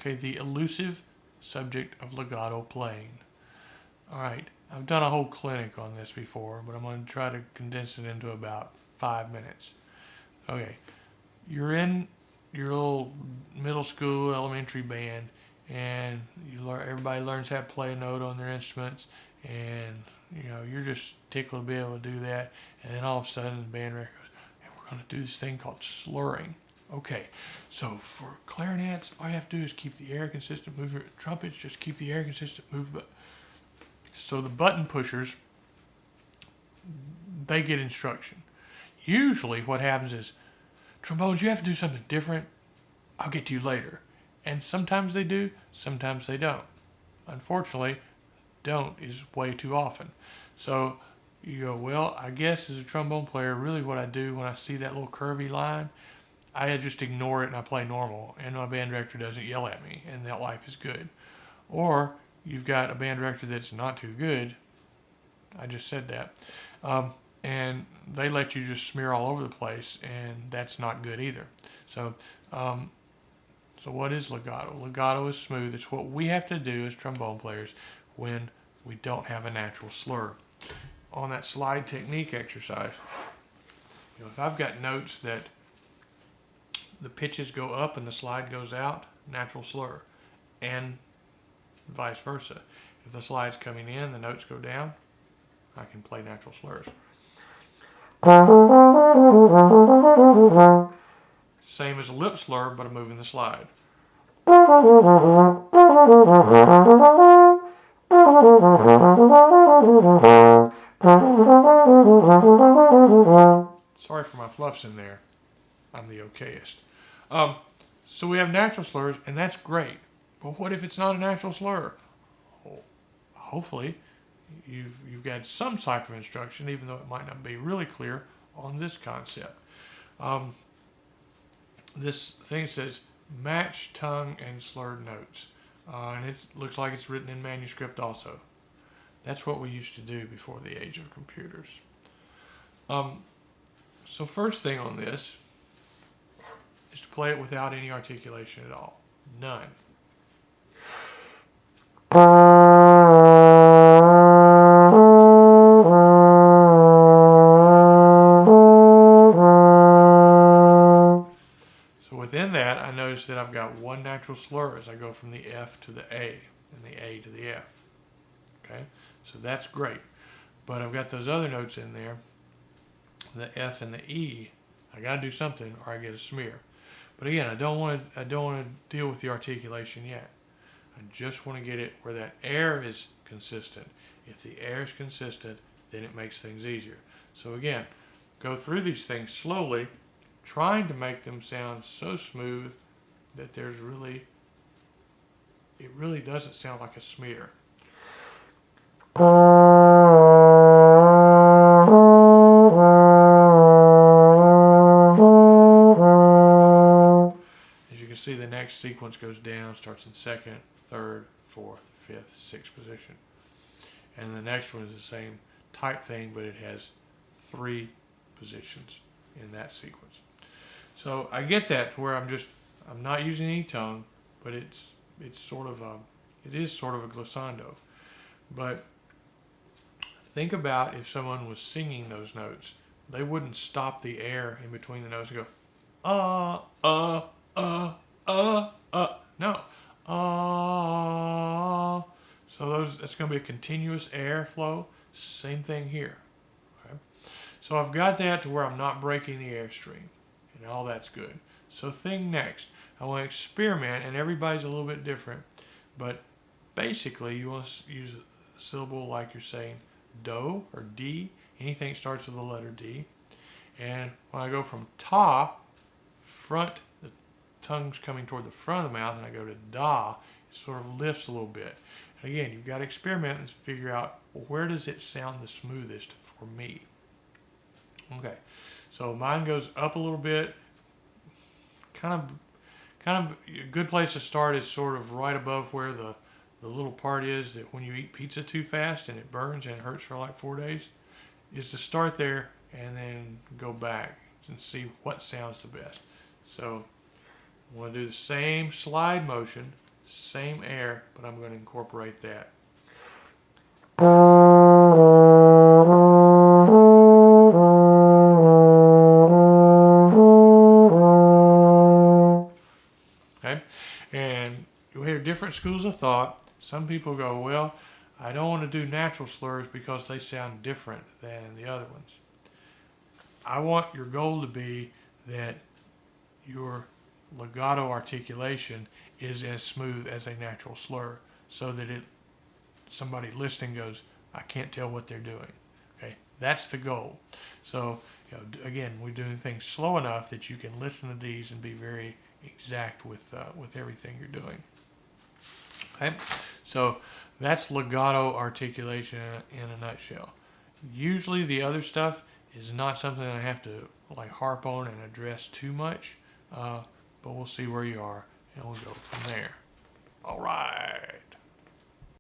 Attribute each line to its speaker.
Speaker 1: Okay, the elusive subject of legato playing. All right, I've done a whole clinic on this before, but I'm going to try to condense it into about 5 minutes. Okay, you're in your little middle school, elementary band, and everybody learns how to play a note on their instruments, and you're just tickled to be able to do that. And then all of a sudden, the band director goes, "Hey, we're going to do this thing called slurring." Okay, so for clarinets, all you have to do is keep the air consistent, move your trumpets, just keep the air consistent, move. So the button pushers, they get instruction. Usually, what happens is, trombones, you have to do something different. I'll get to you later. And sometimes they do, sometimes they don't. Unfortunately, don't is way too often. So you go, well, I guess as a trombone player, really what I do when I see that little curvy line, I just ignore it and I play normal. And my band director doesn't yell at me, and that life is good. Or you've got a band director that's not too good. I just said that. And they let you just smear all over the place, and that's not good either. So what is legato? Legato is smooth. It's what we have to do as trombone players when we don't have a natural slur. On that slide technique exercise, if I've got notes that the pitches go up and the slide goes out, natural slur, and vice versa. If the slide's coming in, the notes go down, I can play natural slurs. Same as a lip slur, but I'm moving the slide. Sorry for my fluffs in there. I'm the okayist. So we have natural slurs, and that's great. But what if it's not a natural slur? Well, hopefully, you've got some type of instruction, even though it might not be really clear on this concept. This thing says match tongue and slurred notes, and it looks like it's written in manuscript also. That's what we used to do before the age of computers. So first thing on this is to play it without any articulation at all. None. So within that, I notice that I've got one natural slur as I go from the F to the A and the A to the F. Okay, so that's great. But I've got those other notes in there, the F and the E. I got to do something or I get a smear. But again, I don't want to deal with the articulation yet. I just want to get it where that air is consistent. If the air is consistent, then it makes things easier. So again, go through these things slowly, trying to make them sound so smooth that it really doesn't sound like a smear. As you can see, the next sequence goes down, starts in second, third, fourth, fifth, sixth position. And the next one is the same type thing, but it has 3 positions in that sequence. So I get that to where I'm not using any tongue, but it is sort of a glissando. But think about if someone was singing those notes, they wouldn't stop the air in between the notes and go, no. So that's going to be a continuous airflow. Same thing here. Okay? So I've got that to where I'm not breaking the airstream, and all that's good. So thing next, I want to experiment, and everybody's a little bit different, but basically you want to use a syllable like you're saying do or D, anything that starts with the letter D. And when I go from ta, front, the tongue's coming toward the front of the mouth, and I go to da, it sort of lifts a little bit. And again, you've got to experiment and figure out, well, where does it sound the smoothest for me? Okay, so mine goes up a little bit. Kind of a good place to start is sort of right above where the little part is that when you eat pizza too fast and it burns and it hurts for like 4 days, is to start there and then go back and see what sounds the best. So I want to do the same slide motion, Same air, but I'm going to incorporate that. Okay, and you'll hear different schools of thought. Some people go, well, I don't want to do natural slurs because they sound different than the other ones. I want your goal to be that your legato articulation is as smooth as a natural slur, so that somebody listening goes, I can't tell what they're doing. Okay, that's the goal. So, again, we're doing things slow enough that you can listen to these and be very exact with everything you're doing. Okay, so that's legato articulation in a nutshell. Usually, the other stuff is not something that I have to harp on and address too much, but we'll see where you are and we'll go from there. All right.